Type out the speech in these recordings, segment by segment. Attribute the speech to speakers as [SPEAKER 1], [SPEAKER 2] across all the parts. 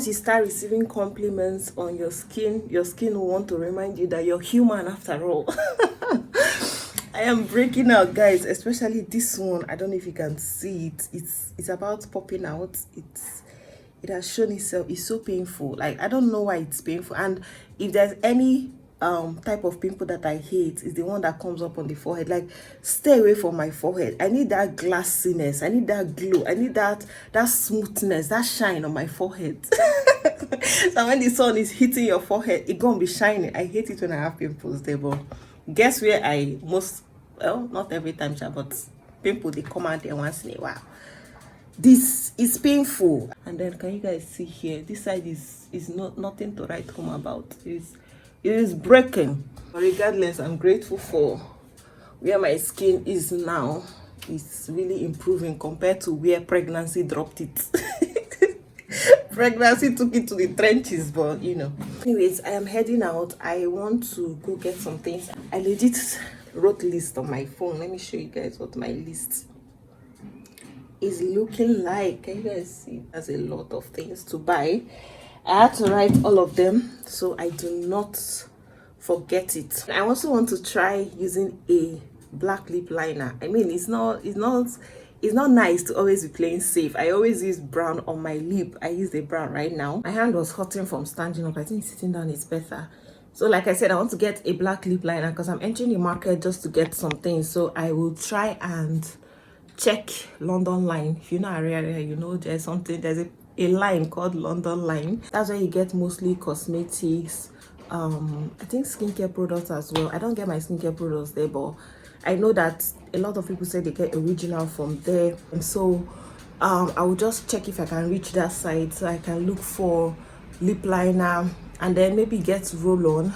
[SPEAKER 1] once you start receiving compliments on your skin will want to remind you that you're human after all. I am breaking out, guys, especially this one. I don't know if you can see it. It's about popping out. It has shown itself. It's so painful. Like, I don't know why it's painful. And if there's any type of pimple that I hate, is the one that comes up on the forehead. Like, stay away from my forehead. I need that glassiness. I need that glow. I need that smoothness, that shine on my forehead. So when the sun is hitting your forehead, it's gonna be shining. I hate it when I have pimples there, but guess where I most, well, not every time, but pimple, they come out there once in a while. This is painful. And then can you guys see here, this side is nothing to write home about. It is breaking. But regardless, I'm grateful for where my skin is now. It's really improving compared to where pregnancy dropped it. Pregnancy took it to the trenches, but you know. Anyways, I am heading out. I want to go get some things. I legit wrote list on my phone. Let me show you guys what my list is looking like. Can you guys see? There's a lot of things to buy. I had to write all of them so I do not forget it. I also want to try using a black lip liner. I mean, it's not nice to always be playing safe. I always use brown on my lip. I use the brown right now. My hand was hurting from standing up. I think sitting down is better. So like I said, I want to get a black lip liner because I'm entering the market just to get some things. So I will try and check London line. If you know area, you know there's a line called London line. That's where you get mostly cosmetics, I think skincare products as well. I don't get my skincare products there, but I know that a lot of people say they get original from there. And so I will just check if I can reach that side so I can look for lip liner and then maybe get roll-on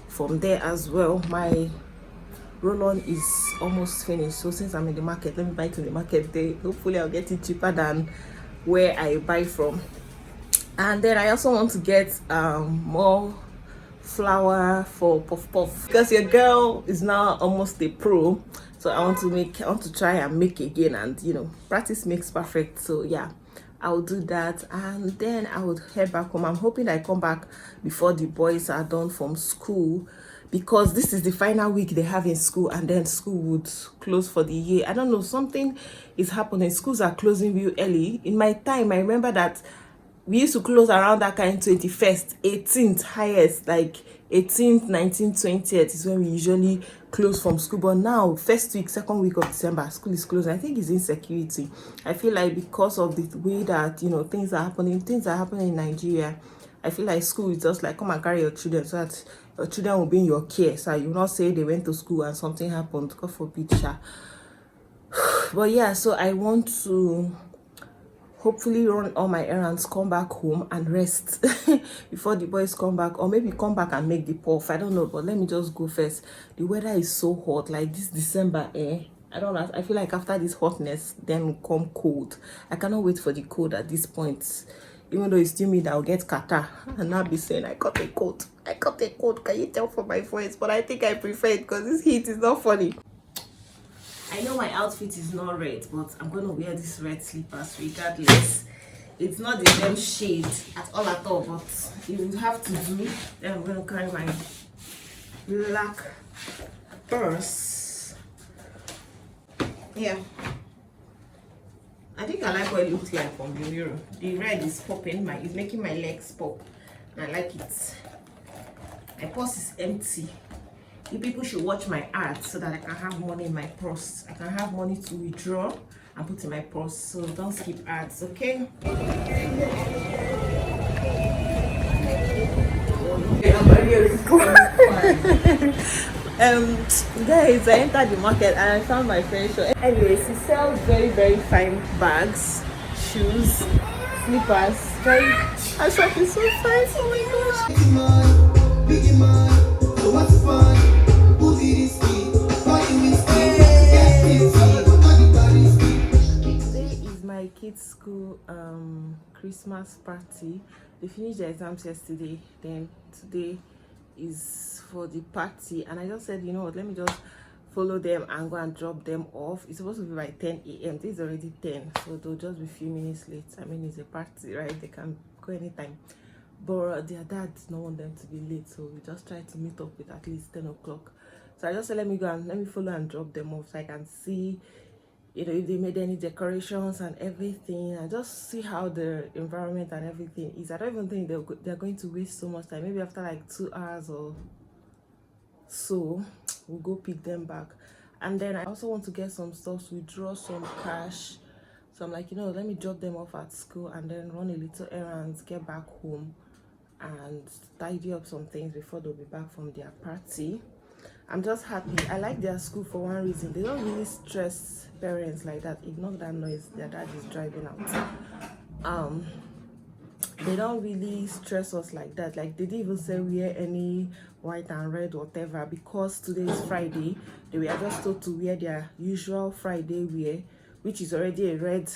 [SPEAKER 1] from there as well. My roll-on is almost finished, so since I'm in the market, let me buy it in the market day. Hopefully I'll get it cheaper than where I buy from. And then I also want to get more flour for puff puff because your girl is now almost a pro, so I want to try and make again, and you know, practice makes perfect. So yeah, I'll do that and then I would head back home. I'm hoping I come back before the boys are done from school, because this is the final week they have in school and then school would close for the year. I don't know, something is happening. Schools are closing real early. In my time, I remember that we used to close around that kind 21st, 18th highest, like 18th, 19th, 20th is when we usually close from school. But now, first week, second week of December, school is closing. I think it's insecurity. I feel like because of the way that, you know, things are happening in Nigeria, I feel like school is just like, come and carry your children so that your children will be in your care. So you will not say they went to school and something happened. God forbid, sha. But yeah, so I want to hopefully run all my errands, come back home and rest before the boys come back, or maybe come back and make the puff. I don't know, but let me just go first. The weather is so hot, like this December, I don't know. I feel like after this hotness, then will come cold. I cannot wait for the cold at this point. Even though it's still me that will get catarrh and not be saying I got a cold. I got a cold. Can you tell from my voice? But I think I prefer it because this heat is not funny. I know my outfit is not red, but I'm going to wear these red slippers regardless. It's not the same shade at all, but you will have to do. Then I'm going to carry my black purse. Yeah. I think I like what it looks like from the mirror. The red is popping, it's making my legs pop. I like it. My purse is empty. You people should watch my ads so that I can have money in my purse. I can have money to withdraw and put in my purse. So don't skip ads, okay? Guys, I entered the market and I found my friend shop. Anyways, he sells very, very fine bags, shoes, slippers. Her shop is so fine. Oh my gosh. Today is my kids' school Christmas party. They finished their exams yesterday, then today is for the party, and I just said, you know what, let me just follow them and go and drop them off. It's supposed to be by 10 a.m. This is already 10, so they'll just be a few minutes late. I mean, it's a party, right? They can go anytime. But their dad did not want them to be late, so we just tried to meet up with at least 10 o'clock. So I just said, let me follow and drop them off so I can see, you know, if they made any decorations and everything, and just see how the environment and everything is. I don't even think they're going to waste so much time. Maybe after like 2 hours or so, we'll go pick them back. And then I also want to get some stuff to withdraw some cash. So I'm like, you know, let me drop them off at school and then run a little errands, get back home and tidy up some things before they'll be back from their party. I'm just happy. I like their school for one reason. They don't really stress parents like that. Ignore that noise. Their dad is driving out. They don't really stress us like that. Like, they didn't even say wear any white and red whatever, because today is Friday. They were just told to wear their usual Friday wear, which is already a red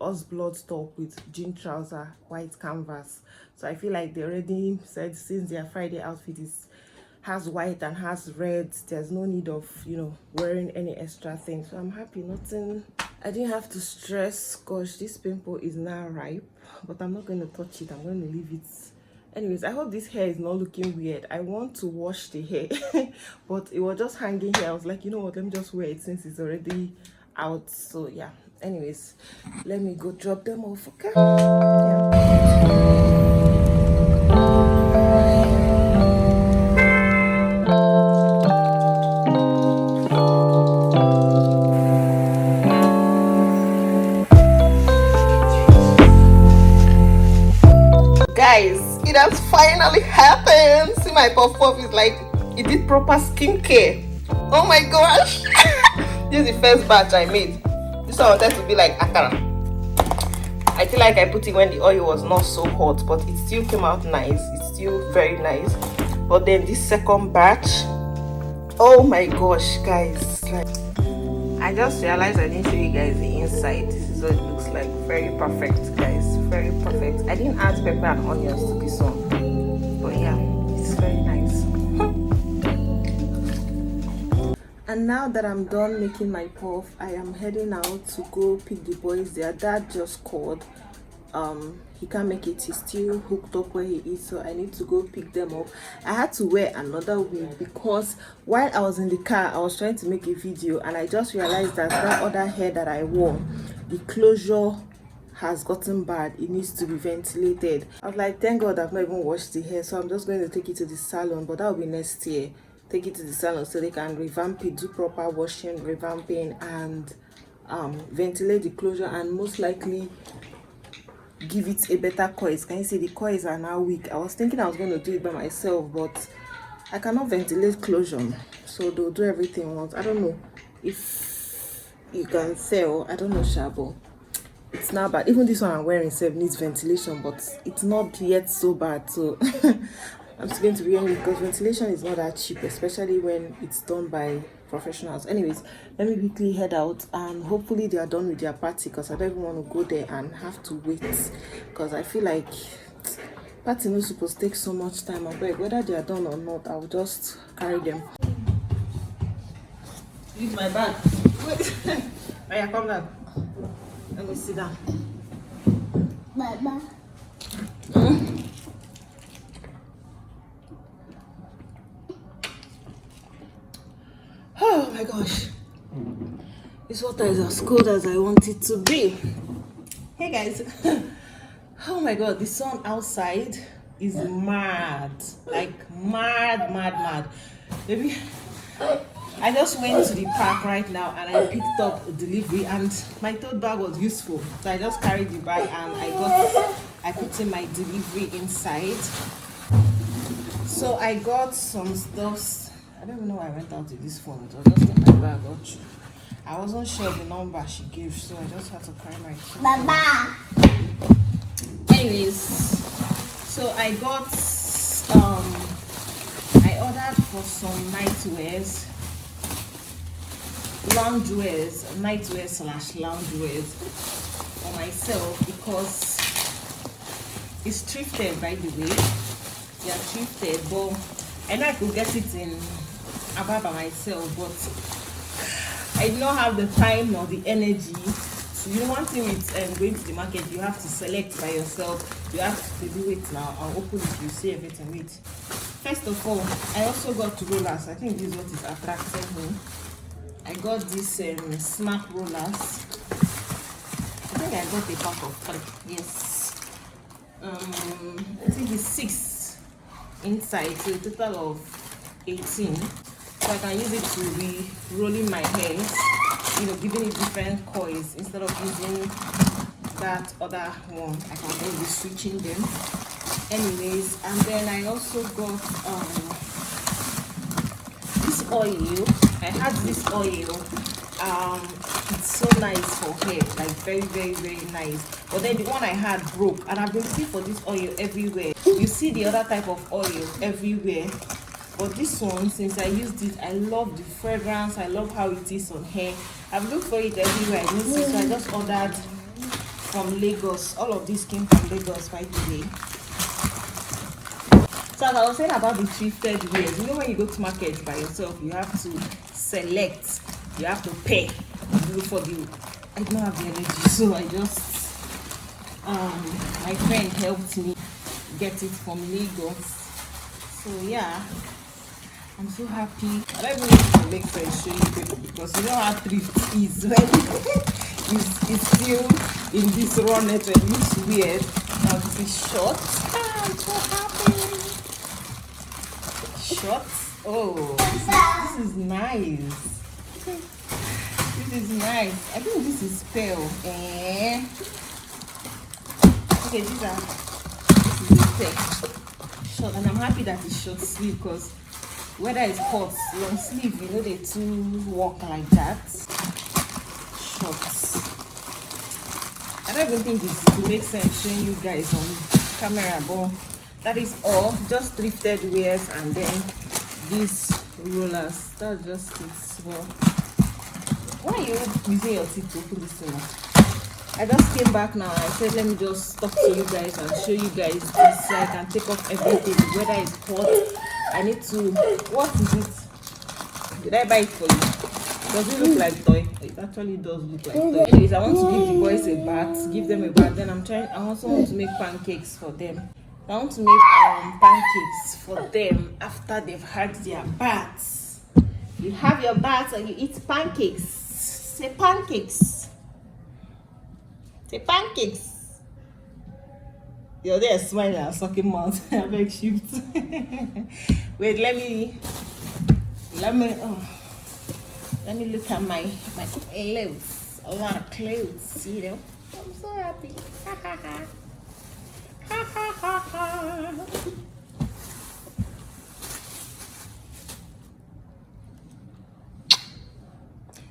[SPEAKER 1] us blood top with jean trouser, white canvas. So I feel like they already said, since their Friday outfit has white and has red, there's no need of, you know, wearing any extra things. So I'm happy. Nothing, I didn't have to stress. Gosh, this pimple is now ripe, but I'm not going to touch it. I'm going to leave it. Anyways, I hope this hair is not looking weird. I want to wash the hair but it was just hanging here. I was like, you know what, let me just wear it since it's already out. So yeah, anyways, let me go drop them off. Okay, guys, it has finally happened. See, my puff is like, it did proper skincare. Oh my gosh. This is the first batch I made. This one wanted to be like akara. I feel like I put it when the oil was not so hot, but it still came out nice. It's still very nice. But then this second batch, oh my gosh, guys, like, I just realized I didn't show you guys the inside. This is what it looks like. Very perfect, guys. Very perfect. I didn't add pepper and onions to this one, but yeah, it's very nice. And now that I'm done making my puff, I am heading out to go pick the boys. Their dad just called. He can't make it. He's still hooked up where he is, so I need to go pick them up. I had to wear another wig because while I was in the car, I was trying to make a video and I just realized that that other hair that I wore, the closure has gotten bad. It needs to be ventilated. I was like, thank God I've not even washed the hair, so I'm just going to take it to the salon, but that will be next year. Take it to the salon so they can revamp it, do proper washing, revamping, and ventilate the closure, and most likely give it a better coils. Can you see the coils are now weak? I was thinking I was going to do it by myself, but I cannot ventilate closure, so they'll do everything once. I don't know if you can tell. I don't know, Shabo. It's not bad. Even this one I'm wearing needs ventilation, but it's not yet so bad. So I'm still going to be wearing it because ventilation is not that cheap, especially when it's done by professionals. Anyways, let me quickly head out and hopefully they are done with their party, because I don't even want to go there and have to wait, because I feel like party not supposed to take so much time. I beg, whether they are done or not, I'll just carry them. Use my bag. Wait. Oh yeah, come down. Let me sit down.
[SPEAKER 2] Mama.
[SPEAKER 1] Oh my gosh, this water is as cold as I want it to be. Hey guys. Oh my god, the sun outside is mad, like mad. Maybe I just went to the park right now and I picked up a delivery, and my tote bag was useful, so I just carried the bag and I put in my delivery inside. So I got some stuff. I don't even know why I went out with this phone. It was just in my bag. I wasn't sure the number she gave, so I just had to carry my phone.
[SPEAKER 2] Baba.
[SPEAKER 1] Anyways, so I got I ordered for some nightwears, nightwear/loungewears for myself, because it's thrifted, by the way. They are thrifted, but I know I could get it in Abia by myself, but I do not have the time or the energy You know, one thing with going to the market, you have to select by yourself. You have to do it now. I'll open it, you see everything. Wait. First of all, I also got rollers. I think this is what is attracting me. I got this snap rollers. I think I got a pack of 3. Yes. I think it's 6 inside, so a total of 18. So I can use it to be rolling my hair, you know, giving it different coils instead of using that other one. I can then be switching them. Anyways, and then I also got this oil. I had this oil. It's so nice for hair, like very, very, very nice. But then the one I had broke, and I've been looking for this oil everywhere. You see the other type of oil everywhere, but this one, since I used it, I love the fragrance. I love how it is on hair. I've looked for it everywhere. I missed it, so I just ordered from Lagos. All of this came from Lagos, by the way. So as I was saying about the thrifted wears, you know, when you go to market by yourself, you have to select, you have to pay for the. I don't have the energy, so I just my friend helped me get it from Lagos. So yeah, I'm so happy. I don't even need to make sense show you people, because you know how thrift is when it's still in this raw net and it looks weird. Now this is short. I'm so happy. Shorts. Oh, this is nice. This is nice. I think this is pale. Okay, this is a thick short, and I'm happy that it's short sleeve, because whether it's hot, long sleeve, you know, they two walk like that. Shorts. I don't even think this will make sense showing you guys on camera, but that is all. Just thrifted wears, and then these rollers. That's just it. Well, why are you using your teeth to open this thing up? I just came back now. I said let me just talk to you guys and show you guys this, so I can take off everything. Whether it's hot, I need to. What is it? Did I buy it for you? Does it look like toy? It actually does look like toy. Anyways, I want to give the boys a bath. Give them a bath. Then I also want to make pancakes for them. I want to make pancakes for them after they've had their baths. You have your baths and you eat pancakes. Say pancakes. Say pancakes. You're there smiling and sucking mouth. I beg shift. Wait, let me look at my clothes. A lot of clothes, you know. I'm so happy. Ha ha ha. Ha ha ha ha.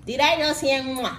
[SPEAKER 1] Did I just hear mwah?